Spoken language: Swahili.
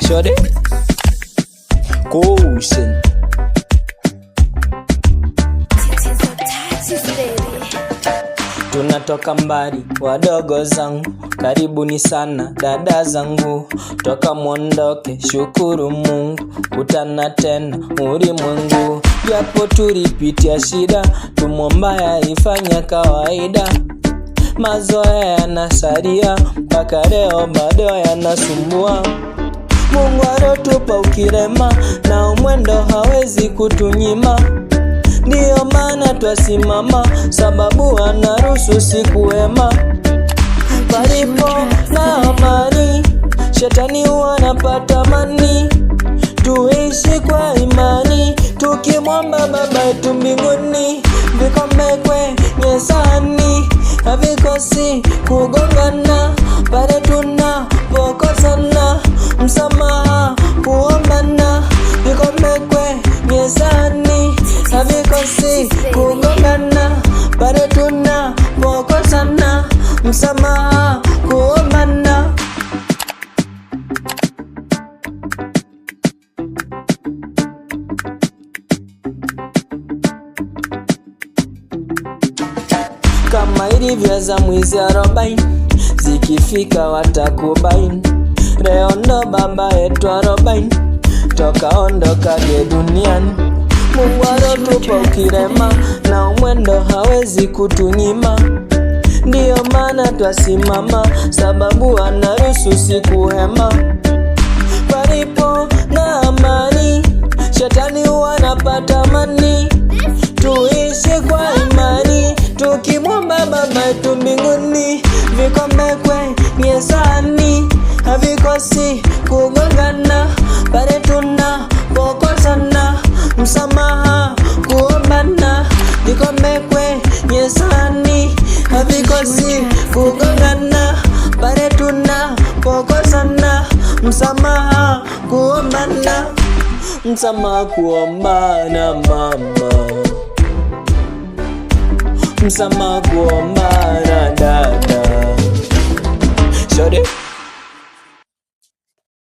Shorty Caution. Tunatoka mbali wadogo zangu, karibuni sana dada zangu. Toka mwondoke, shukuru Mungu, kutana tena ulimwengu. Japo tulipitia shida, tumwomba yaifanya kawaida. Mazoea yanasalia, mpaka leo bado yanasumbua. Mungu alotupa ukirema, na umwendo hawezi kutunyima. Ndiyo maana twasimama, sababu anaruhusu siku wema. Palipo na amani, shetani wanapata mani. Tuishi kwa imani, tukimwomba Baba yetu mbinguni. Vikombe kwenye sahani, havikosi kugongana. Pale tunapokosana, msamaha kuombana. Vikombe kwenye sahani, havikosi kugongana. Pale tunapokosana, msamaha kuombana. Kama ilivyo za mwizi 40, zikifika watakubaini. Leo ndo baba yetu 40, toka ondoka duniani. Mungu alotupa ukirema, na umwendo hawezi kutunyima. Ndiyo maana twasimama, sababu anaruhusu siku hema. Palipo na amani, shetani wanapata mani. Tuishi kwa imani, tukimwomba Baba yetu mbinguni. Vikombe kwenye sahani, havikosi kugongana. Pale tunapokosana, msamaha kuombana. Vikombe kwenye sahani, havikosi kugongana. Pale tunapokosana, msamaha kuombana. Msamaha kuombana mama, msamaha kuombana dada. Shorty